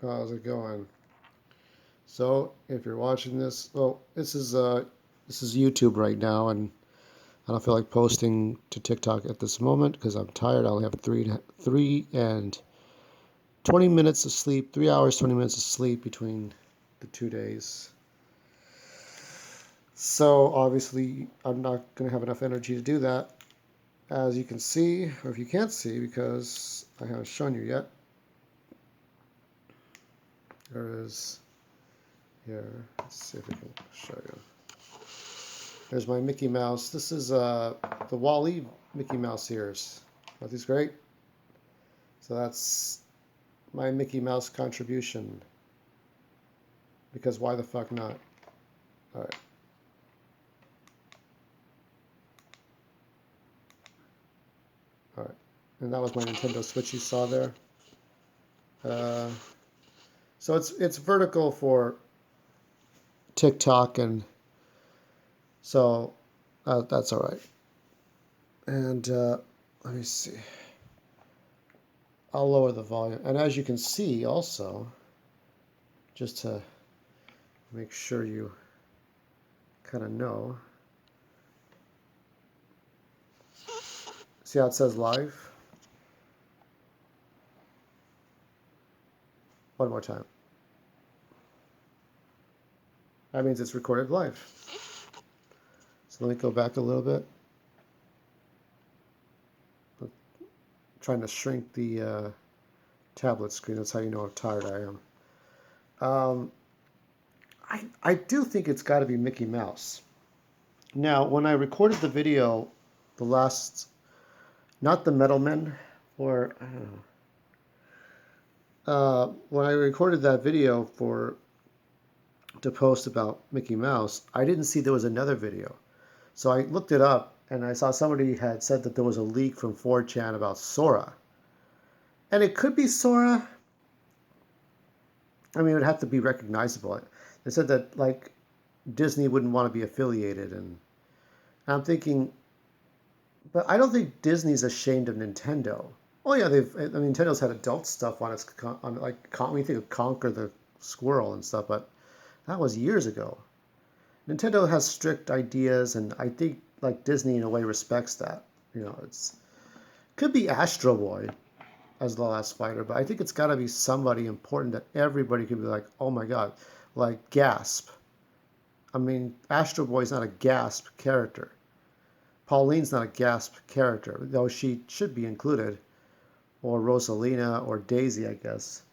How's it going? So, if you're watching this, well, this is YouTube right now, and I don't feel like posting to TikTok at this moment because I'm tired. I only have 3 and 20 minutes of sleep, 3 hours, 20 minutes of sleep between the 2 days. So obviously, I'm not gonna have enough energy to do that, as you can see, or if you can't see, because I haven't shown you yet. There it is here. Let's see if we can show you. There's my Mickey Mouse. This is the Wall-E Mickey Mouse ears. Aren't these great? So that's my Mickey Mouse contribution. Because why the fuck not? All right. All right. And that was my Nintendo Switch you saw there. Uh, so it's vertical for TikTok, and so that's all right. And let me see. I'll lower the volume. And as you can see also, just to make sure you kind of know. See how it says live? One more time. That means it's recorded live. So let me go back a little bit. I'm trying to shrink the tablet screen. That's how you know how tired I am. I do think it's got to be Mickey Mouse. Now, when I recorded the video, the last, not the Metal Men, or I don't know. When I recorded that video to post about Mickey Mouse, I didn't see there was another video. So I looked it up, and I saw somebody had said that there was a leak from 4chan about Sora. And it could be Sora. I mean, it would have to be recognizable. They said that, like, Disney wouldn't want to be affiliated, and I'm thinking, but I don't think Disney's ashamed of Nintendo. Oh yeah, Nintendo's had adult stuff on its when you think of Conquer the Squirrel and stuff, but that was years ago. Nintendo has strict ideas, and I think like Disney in a way respects that. It's could be Astro Boy as the last fighter, but I think it's got to be somebody important that everybody could be like, oh my god, like gasp. I mean, Astro Boy's not a gasp character. Pauline's not a gasp character, though she should be included, or Rosalina, or Daisy, I guess.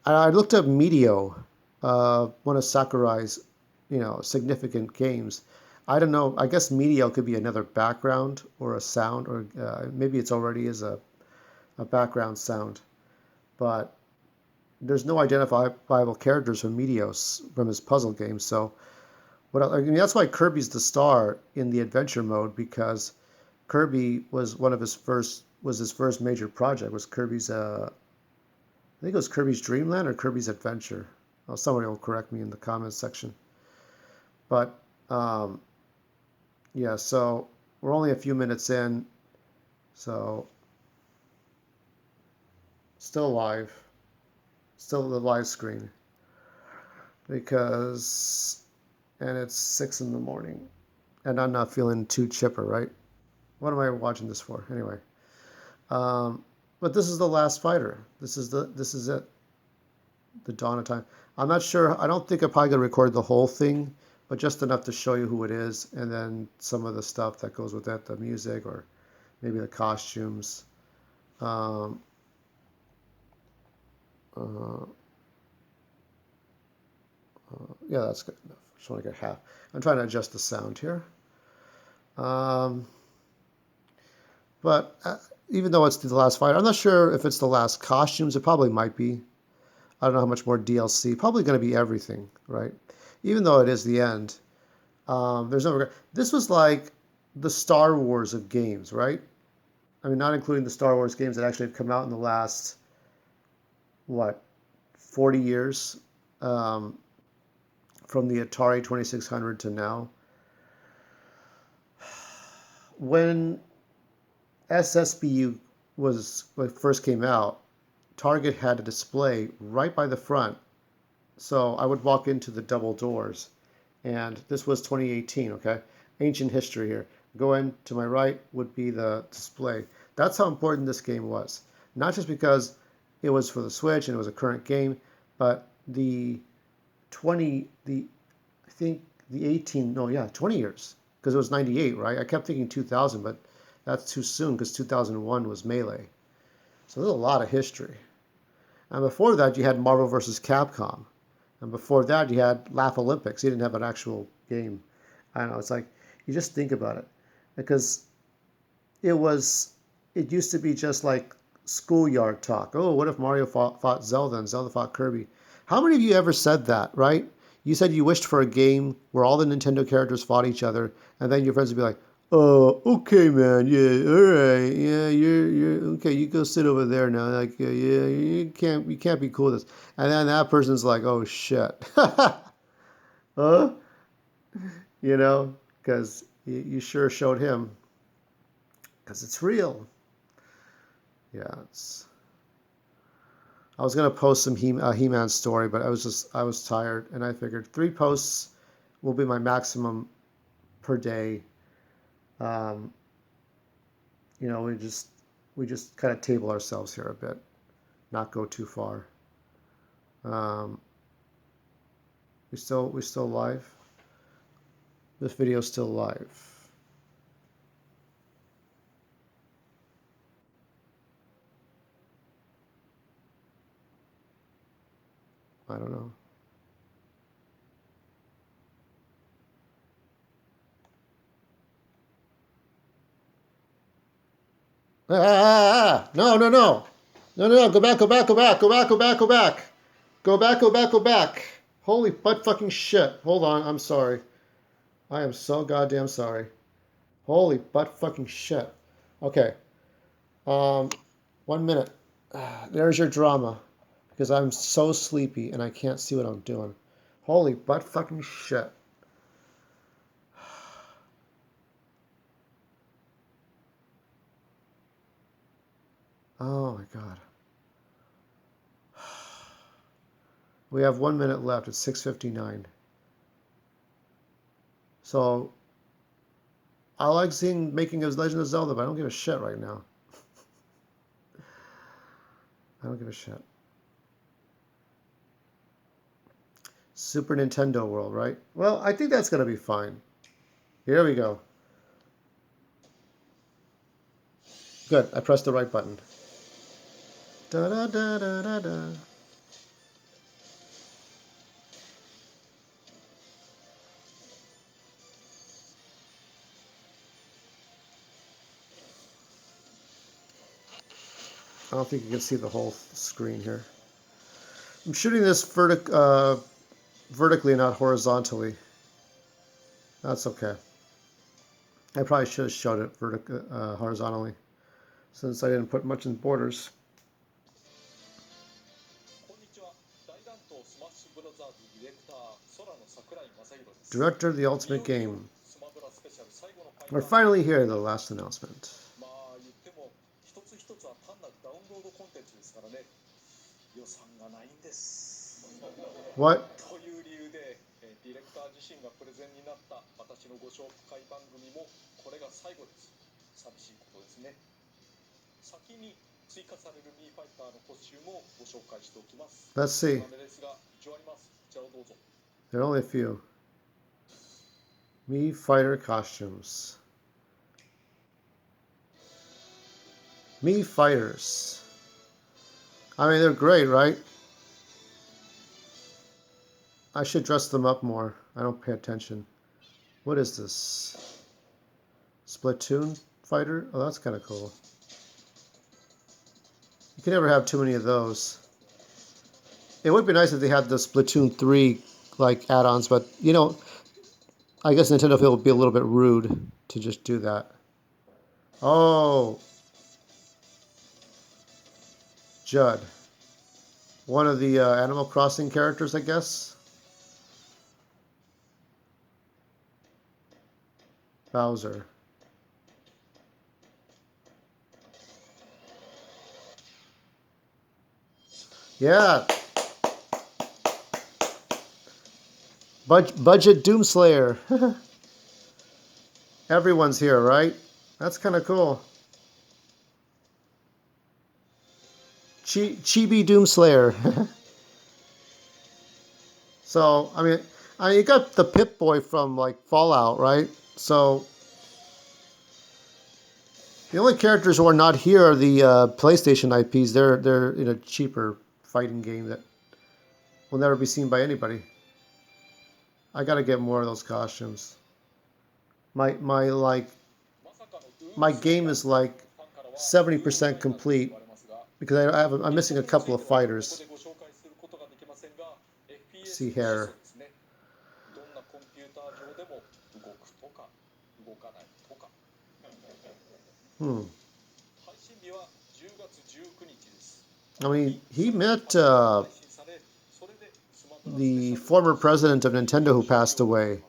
I looked up Meteo, one of Sakurai's, significant games. I don't know. I guess Meteo could be another background or a sound, or maybe it's already is a background sound. But there's no identifiable characters from Meteos from his puzzle game. So that's why Kirby's the star in the adventure mode, because Kirby was his first major project was Kirby's I think it was Kirby's Dream Land or Kirby's Adventure. Oh, somebody will correct me in the comments section. But yeah, so we're only a few minutes in, so still live, still the live screen, and it's 6 in the morning, and I'm not feeling too chipper, right? What am I watching this for anyway? But this is the last fighter. This is it. The dawn of time. I'm not sure. I don't think I'm probably gonna record the whole thing, but just enough to show you who it is, and then some of the stuff that goes with that, the music, or maybe the costumes. Um, uh, yeah, that's good enough. Just want to get half. I'm trying to adjust the sound here. Um, but even though it's the last fight, I'm not sure if it's the last costumes. It probably might be. I don't know how much more DLC. Probably going to be everything, right? Even though it is the end. There's no regret. This was like the Star Wars of games, right? I mean, not including the Star Wars games that actually have come out in the last, what, 40 years, from the Atari 2600 to now. When SSBU when it first came out, Target had a display right by the front. So I would walk into the double doors, and this was 2018, okay? Ancient history here. Go in to my right would be the display. That's how important this game was. Not just because it was for the Switch and it was a current game, but the 20, the, I think the 18, no, yeah, 20 years, because it was 98, right? I kept thinking 2000, but that's too soon because 2001 was Melee. So there's a lot of history. And before that, you had Marvel vs. Capcom. And before that, you had Laugh Olympics. You didn't have an actual game. I don't know. It's like, you just think about it. Because it was, it used to be just like schoolyard talk. Oh, what if Mario fought Zelda and Zelda fought Kirby? How many of you ever said that, right? You said you wished for a game where all the Nintendo characters fought each other, and then your friends would be like, "Oh, okay, man. Yeah, all right. Yeah, you're okay. You go sit over there now. Like, yeah, you can't be cool with this." And then that person's like, "Oh shit." Huh? You know, because you sure showed him, because it's real. Yeah, I was gonna post some He-Man story, but I was tired, and I figured 3 posts will be my maximum per day. Um, you know, we just kind of table ourselves here a bit, not go too far. Um, we still live. This video's still live. I don't know. No, no, no. No, no, no. Go back, go back, go back, go back, go back, go back. Go back, go back, go back. Holy butt fucking shit. Hold on, I'm sorry. I am so goddamn sorry. Holy butt fucking shit. Okay. Um, 1 minute. There's your drama. Because I'm so sleepy and I can't see what I'm doing. Holy butt fucking shit. Oh my god. We have 1 minute left. It's 6:59. So I like seeing making of Legend of Zelda, but I don't give a shit right now. I don't give a shit. Super Nintendo World, right? Well, I think that's gonna be fine. Here we go. Good. I pressed the right button. Da da da da da da. I don't think you can see the whole screen here. I'm shooting this vertically, not horizontally. That's okay. I probably should have showed it horizontally, since I didn't put much in borders. Director of the Ultimate Game. We're finally here, the last announcement. What? Let's see. There are only a few. Mii Fighter costumes. Mii Fighters. I mean, they're great, right? I should dress them up more. I don't pay attention. What is this? Splatoon fighter? Oh, that's kind of cool. You can never have too many of those. It would be nice if they had the Splatoon 3 like add-ons, but you know, I guess Nintendo feel would be a little bit rude to just do that. Oh, Judd. One of the Animal Crossing characters, I guess. Bowser. Yeah. Budget Doomslayer. Everyone's here, right? That's kind of cool. Chibi Doomslayer. So, I mean, you got the Pip-Boy from like Fallout, right? So the only characters who are not here are the PlayStation IPs. They're in a cheaper fighting game that will never be seen by anybody. I gotta get more of those costumes. My my game is like 70% complete because I'm missing a couple of fighters. See here. I mean, he met the former president of Nintendo who passed away.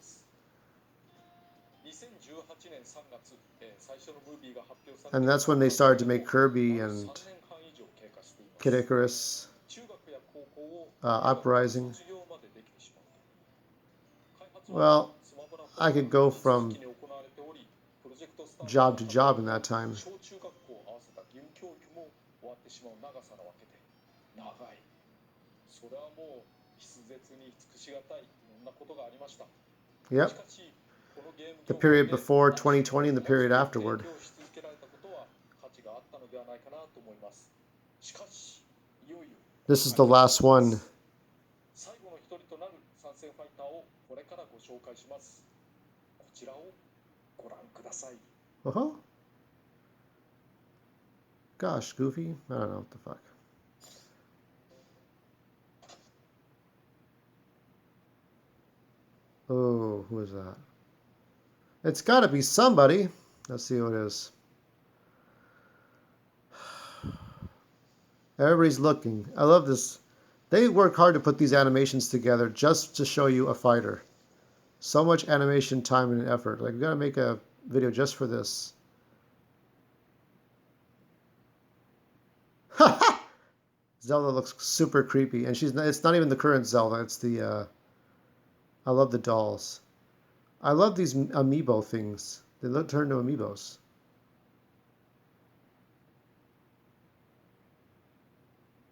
And that's when they started to make Kirby and Kid Icarus, Uprising. Well, I could go from job to job in that time. Yep. The period before 2020 and the period afterward. This is the last one. Uh-huh. Gosh, Goofy. I don't know what the fuck. Oh, who is that? It's got to be somebody. Let's see who it is. Everybody's looking. I love this. They work hard to put these animations together just to show you a fighter. So much animation, time, and effort. Like, we got to make a video just for this. Zelda looks super creepy, and it's not even the current Zelda. It's the I love the dolls. I love these amiibo things. They turn to amiibos.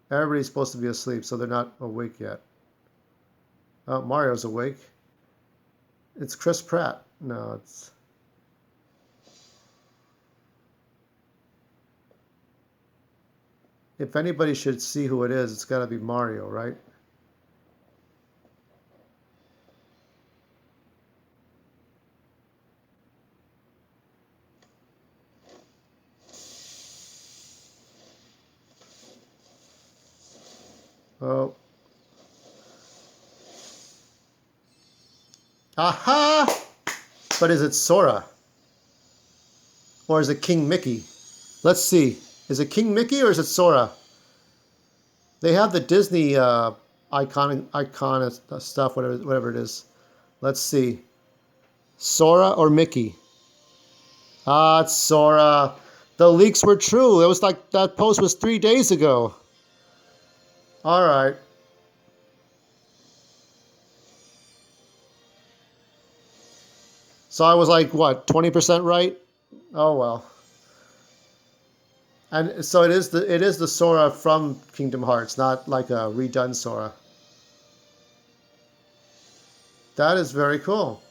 Everybody's supposed to be asleep, so they're not awake yet. Oh, Mario's awake. It's Chris Pratt. No, it's... If anybody should see who it is, it's got to be Mario, right? Oh. Aha! But is it Sora? Or is it King Mickey? Let's see. Is it King Mickey or is it Sora? They have the Disney icon stuff, whatever it is. Let's see. Sora or Mickey? Ah, it's Sora. The leaks were true. It was like that post was 3 days ago. All right. So I was like, what, 20% right? Oh well. And so it is the Sora from Kingdom Hearts, not like a redone Sora. That is very cool.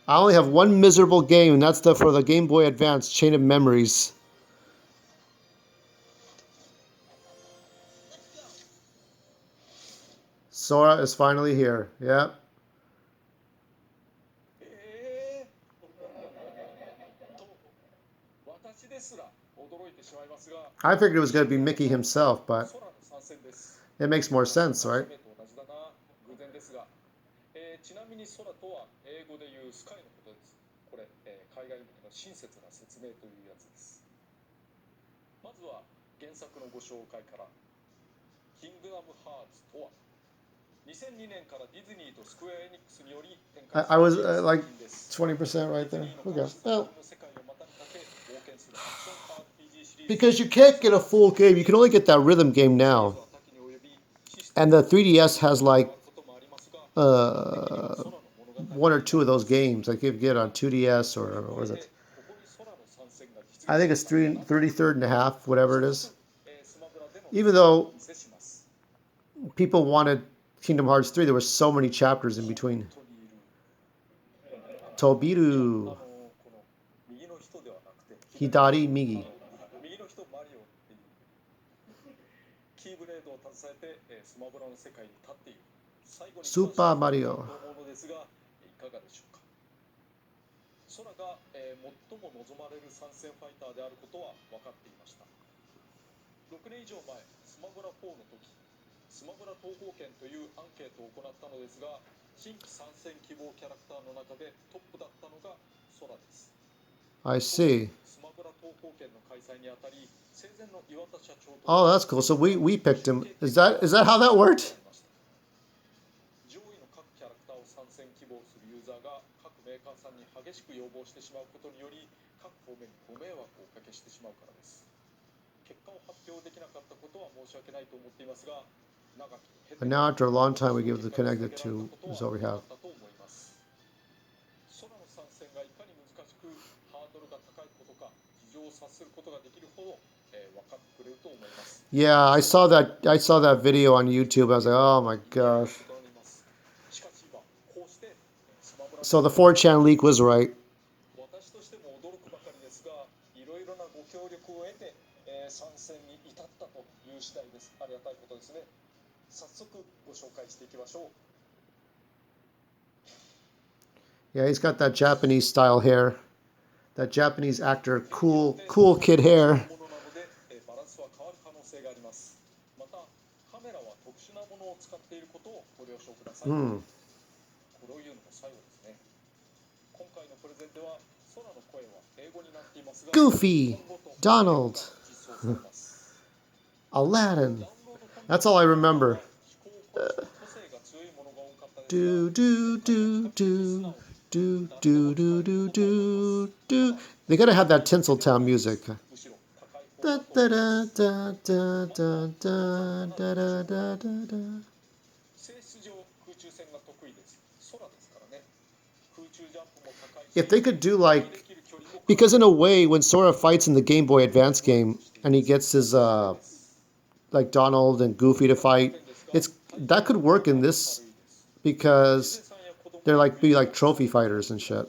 I only have one miserable game, and that's for the Game Boy Advance, Chain of Memories. Sora is finally here. Yep. I figured it was going to be Mickey himself, but it makes more sense, right? I was like 20% right there. Okay. Well, because you can't get a full game. You can only get that rhythm game now. And the 3DS has like uh, one or two of those games like you get on 2DS or what is it? I think it's 33rd and a half, whatever it is. Even though people wanted Kingdom Hearts 3, there were so many chapters in between. Tobiru, Hidari Migi. Super Mario. 空が、最も望まれる参戦ファイターであることは分かっていました。6年以上前、スマブラ4の時、スマブラ東方圏というアンケートを行ったのですが、新規参戦希望キャラクターの中でトップだったのが空です。I see. スマブラ東方圏の開催にあたり、生前の岩田社長と Oh, that's cool. So we picked him. Is that how that worked? 上位の各キャラクターを参戦希望するユーザーが各メーカーさんに激しく要望してしまうことにより各方面にご迷惑をおかけしてしまうからです。結果を発表できなかったことは申し訳ないと思っていますが、長き And now after a long time, we give the connected to is what we have. 空の参戦がいかに難しくハードルが高いことか事情を察することができるほど、分かってくれると思います。Yeah, I saw that. I saw that video on YouTube. I was like, oh my gosh. So the 4chan leak was right. 私としても驚くばかりですが、いろいろなご協力を得て、参戦に至ったという次第です。ありがたいことですね。早速ご紹介していきましょう。Yeah, he's got that Japanese style hair. That Japanese actor, cool kid hair. バランスは変わる可能性があります。また、カメラは特殊なものを使っていることをご了承ください。これを言うのも最後ですね。今回のプレゼンでは、空の声は英語になっていますが、Goofy, Donald, Aladdin. That's all I remember. Do do do do do do do do do do. They gotta have that Tinseltown music. Da da da da da da da da da da da. If they could do like, because in a way, when Sora fights in the Game Boy Advance game and he gets his like Donald and Goofy to fight, that could work in this because they're like be like trophy fighters and shit.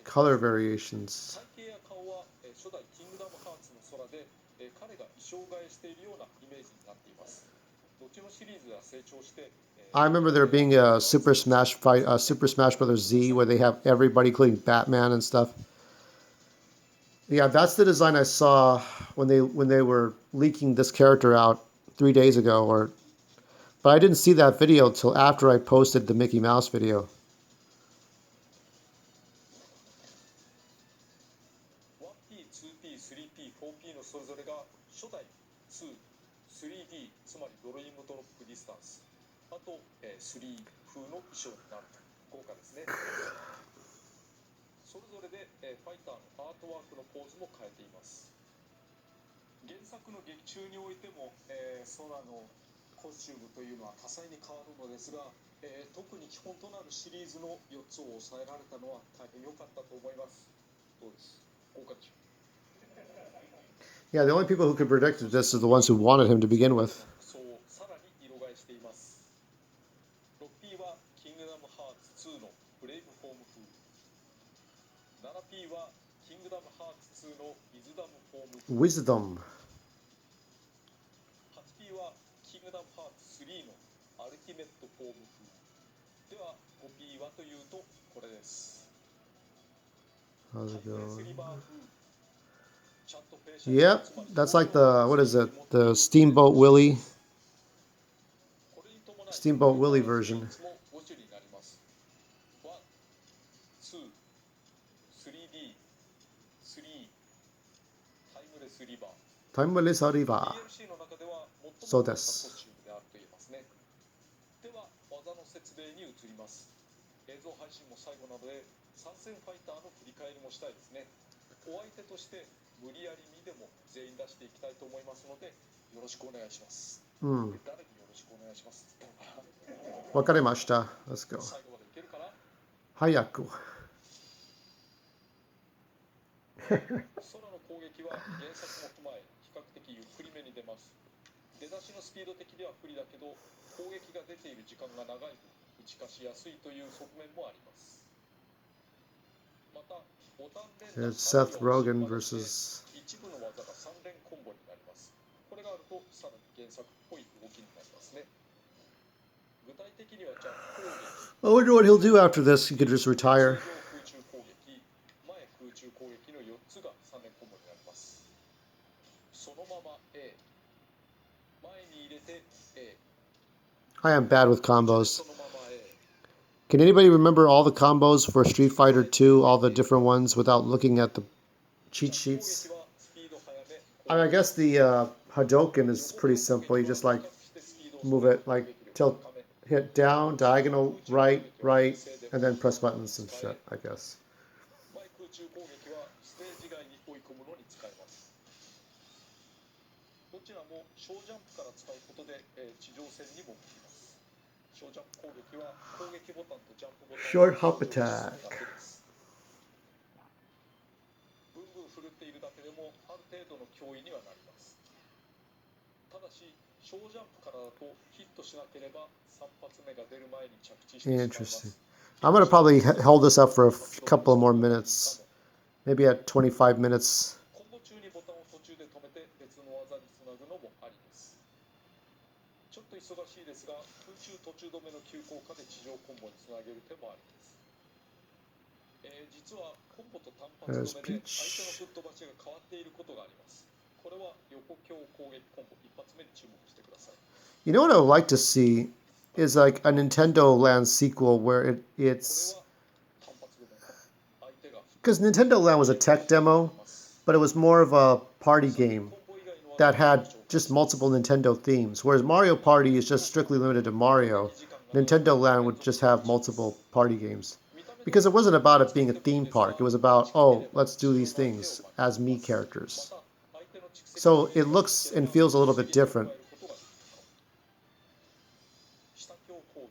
Color variations. I remember there being a Super Smash fight, Super Smash Brothers Z, where they have everybody, including Batman and stuff. Yeah, that's the design I saw when they were leaking this character out 3 days ago, but I didn't see that video till after I posted the Mickey Mouse video. 1P、2P、3P、4P のそれぞれが初代2、3D、つまりドリームドロップディスタンス、あと、3風の衣装になると豪華ですね。それぞれで、ファイターのアートワークのポーズも変えています。原作の劇中においても、空のコスチュームというのは多彩に変わるのですが、特に基本となるシリーズの4つを抑えられたのは大変良かったと思います。どうです？豪華でしょ。Yeah, the only people who could predict this are the ones who wanted him to begin with. そうさらに色替えしています。6P はキングダムハーツ2のブレイブフォーム風。7P はキングダムハーツ2のウィズダムフォーム風。Wisdom. 8P はキングダムハーツ3のアルティメットフォーム風。では 5P はというとこれです。How's it going? Yep, that's like what is it? The Steamboat Willie version. Timeless River. So です。では技の説明に移ります。映像配信も最後なので参戦ファイターの振り返りもしたいですね。お相手として無理やりにでも全員出していきたいと思いますのでよろしくお願いします。うん。誰によろしくお願いしますって言ったのかな。わかりました。Let's go. 最後までいけるかな。早く。空の攻撃は原作も踏まえ比較的ゆっくりめに出ます。出だしのスピード的には不利だけど攻撃が出ている時間が長い分打ち勝ちやすいという側面もあります。またボタン連打 It's Seth Rogen versus 一部の技が3連コンボになります。これがあるとさらに原作っぽい動きになりますね。具体的にはジャンプ攻撃 I wonder what he'll do after this. He could just retire. 空中攻撃前空中攻撃の4つが3連コンボになります。そのまま A 前に入れて A I am bad with combos. そのまま A Can anybody remember all the combos for Street Fighter 2, all the different ones, without looking at the cheat 攻撃 sheets? はスピード速め I mean, I guess the Hadouken is pretty simple. You just like move it, like tilt, hit down, diagonal, right, and then press buttons and shit, I guess. 前空中攻撃はステージ外に追い込むのに使えます。どちらも小ジャンプから使うことで、地上戦にも効きます。小ジャンプ攻撃は攻撃ボタンとジャンプボタン Short hop attack. だけです。ブンブン振るっているだけでもある程度の脅威にはなります。ただし小ジャンプからだとヒットしなければ3発目が出る前に着地してしまいます。 Interesting. I'm going to probably hold this up for a couple of more minutes. Maybe at 25 minutes. コンボ中にボタンを途中で止めて別の技につなぐのもありです。ちょっと忙しいですが空中途中止めの急降下で地上コンボにつなげる手もあります。実はコンボと単発止めで相手のぶっ飛ばしが変わっていることがあります。これは横強攻撃コンボ一発目に注目してください。 You know what I would like to see is like a Nintendo Land sequel where it's これは単発止め相手が because Nintendo Land was a tech demo, but it was more of a party game コンボ以外の that had just multiple Nintendo themes, whereas Mario Party is just strictly limited to Mario. Nintendo Land would just have multiple party games because it wasn't about it being a theme park. It was about, oh, let's do these things as me characters. So it looks and feels a little bit different. 下強攻撃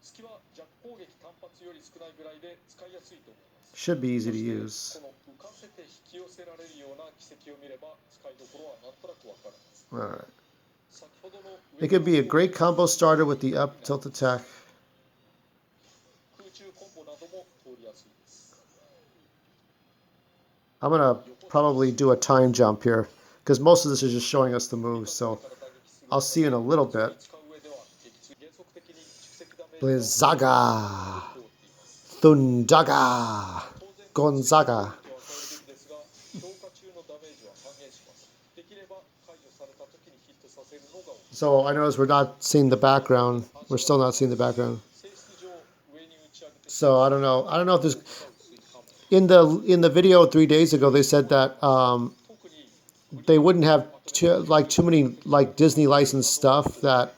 隙は弱攻撃単発より少ないぐらいで使いやすいと思います。 Should be easy to use. この浮かせて引き寄せられるような軌跡を見れば使いどころはなんとなくわかります。 All right. 先ほどの It could be a great combo starter with the up tilt attack. 空中コンボなども通りやすいです。 I'm gonna probably do a time jump here because most of this is just showing us the moves. So I'll see you in a little bit. 使う上では原則的に蓄積ダメージ Blizzaga, Thundaga, Gonzaga. ですが強化中のダメージは半減します。できれば解除された時にヒットさせるのが So I notice we're not seeing the background. We're still not seeing the background. 性質上上に打ち上げて So I don't know. I don't know if there's in the video 3 days ago they said that 特に they wouldn't have too many like Disney licensed stuff that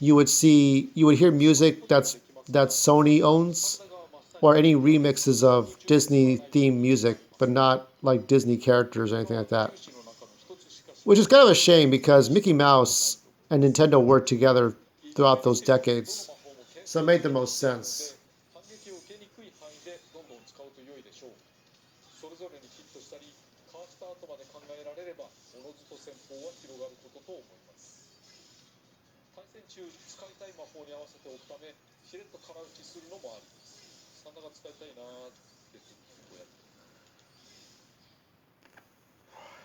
you would hear music that Sony owns or any remixes of Disney themed music, but not like Disney characters or anything like that. 種の中の一つしか Which is kind of a shame because Mickey Mouse and Nintendo worked together throughout those decades. So it made the most sense. 反撃を受けにくい範囲でどんどん使うと良いでしょう。それぞれにヒットしたりかわした後まで考えられればおのずと戦法は広がることと思います。対戦中使いたい魔法に合わせておくためしれっと空打ちするのもありです。真田が使いたいなーってこうやって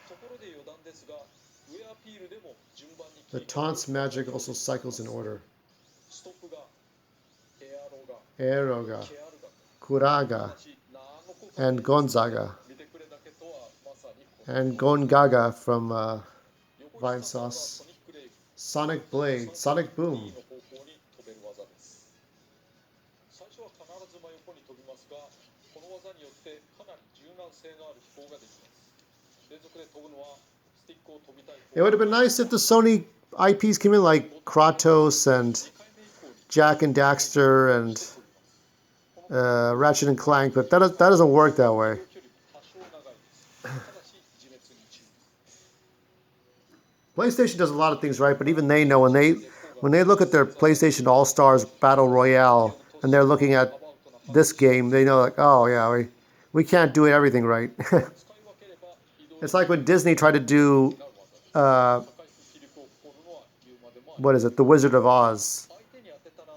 ところで余談ですがウェアピールでも順番に The taunt's magic also cycles in order. ストップがエアロが Eroga, ケアルが Kuraga, and Gonzaga, 見てくれだけとはまさに and Gongaga from 横 Vine に刺 Sauce. さるのは Sonic Blade, ソニックレイ Sonic Boom. の方向に飛べる技です。最初は必ず真横に飛びますが、この技によってかなり柔軟性のある飛行ができます。連続で飛ぶのはスティックを飛びたい It would have been nice if the Sony IPs came in like Kratos and 2回目以降 Jack and Daxter and Ratchet and Clank, but that doesn't work that way. PlayStation does a lot of things right, but even they know when they look at their PlayStation All Stars Battle Royale and they're looking at this game, they know like, oh yeah, we can't do everything right. It's like when Disney tried to do what is it, The Wizard of Oz,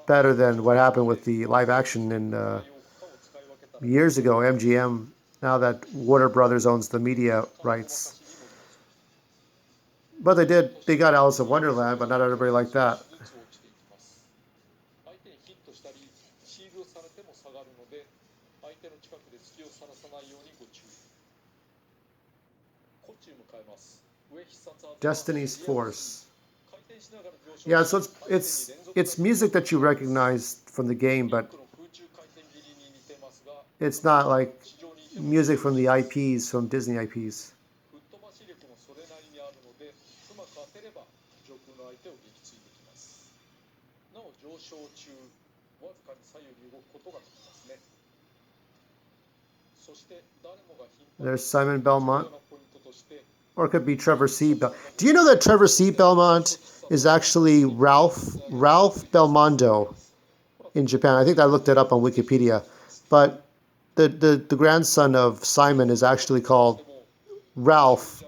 better than what happened with the live action in years ago, MGM. Now that Warner Brothers owns the media rights. But they got Alice in Wonderland, but not everybody liked that. Destiny's Force. Yeah, so it's music that you recognize from the game, but it's not like music from the IPs, from Disney IPs. There's Simon Belmont. Or it could be Trevor C. Do you know that Trevor C. Belmont is actually Ralph Belmondo in Japan? I think I looked it up on Wikipedia. But the grandson of Simon is actually called Ralph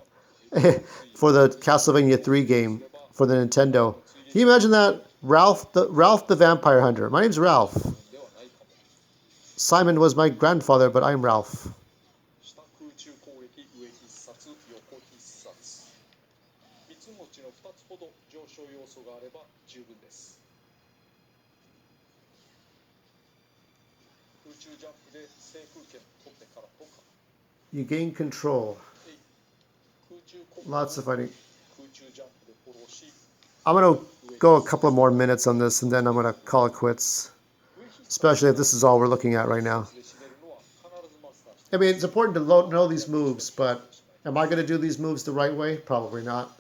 for the Castlevania 3 game for the Nintendo. Can you imagine that? Ralph the Vampire Hunter. My name's Ralph. Simon was my grandfather, but I'm Ralph. You gain control. Lots of fighting. I'm going to go a couple of more minutes on this, and then I'm going to call it quits. Especially if this is all we're looking at right now. I mean, it's important to know these moves, but am I going to do these moves the right way? Probably not.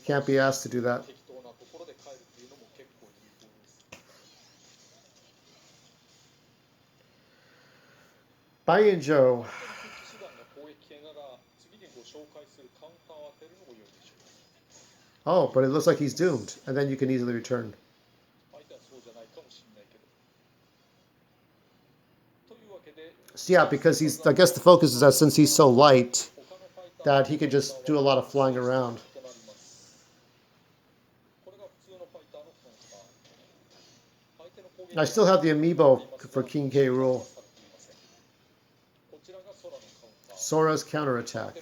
Can't be asked to do that. Banjo. Oh, but it looks like he's doomed, and then you can easily return. So yeah, because I guess the focus is that since he's so light, that he could just do a lot of flying around. I still have the amiibo for King K. Rool. Sora's counterattack.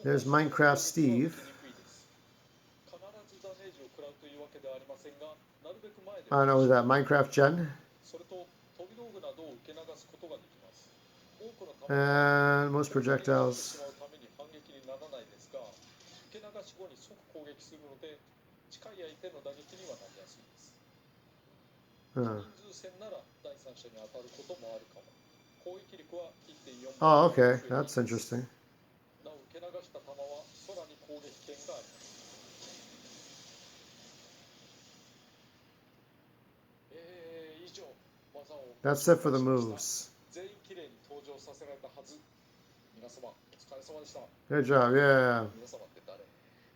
There's Minecraft Steve. I don't know, is that Minecraft Jen? And most projectiles. Oh, okay. That's interesting. That's it for the moves. Good job, yeah.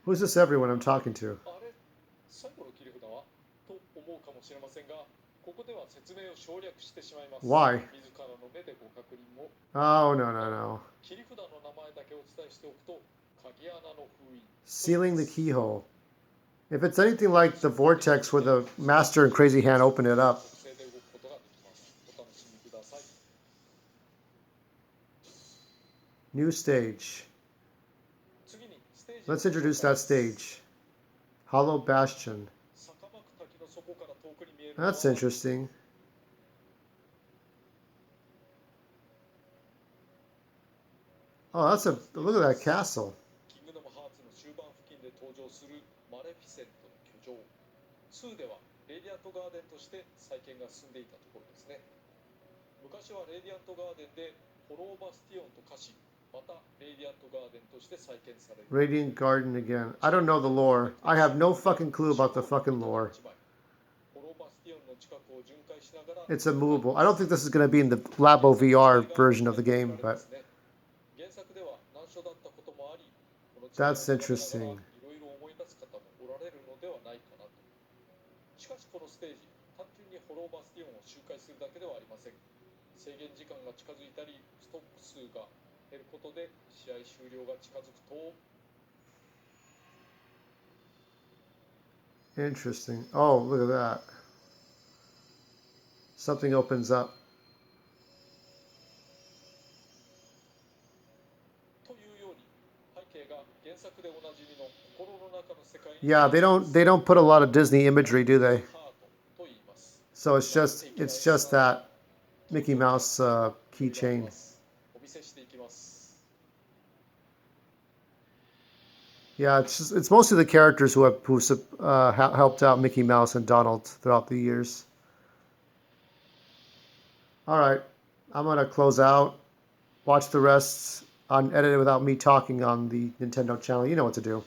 Who's this everyone I'm talking to? Why? Oh, no. Sealing the keyhole. If it's anything like the Vortex where the Master and Crazy Hand open it up. New stage. Let's introduce that stage. Hollow Bastion. That's interesting. Oh, look at that castle. 終盤付近で登場するマレフィセントの居城。2ではレディアントガーデンとして再建が進んでいたところですね。昔はレディアントガーデンでホローバスティオンと化し、またレディアントガーデンとして再建される。 Radiant Garden again. I don't know the lore. I have no fucking clue about the fucking lore. ホローバスティオンの近くを巡回しながら It's immovable. I don't think this is going to be in the Labo VR version of the game, but 原作では難所だったこともあり、この that's 地形を interesting. いろいろ思い出す方もおられるのではないかなと。しかしこのステージ、単純にホローバスティオンを周回するだけではありません。制限時間が近づいたり、ストック数が減ることで試合終了が近づくと Interesting. Oh, look at that. Something opens up. というように、背景が原作でおなじみの心の中の世界に Yeah, they don't put a lot of Disney imagery, do they? ハートと言います。 So it's just that Mickey Mouse keychain. お見せしていきます。 Yeah, it's mostly the characters who helped out Mickey Mouse and Donald throughout the years. All right, I'm gonna close out. Watch the rest on edit without me talking on the Nintendo channel. You know what to do.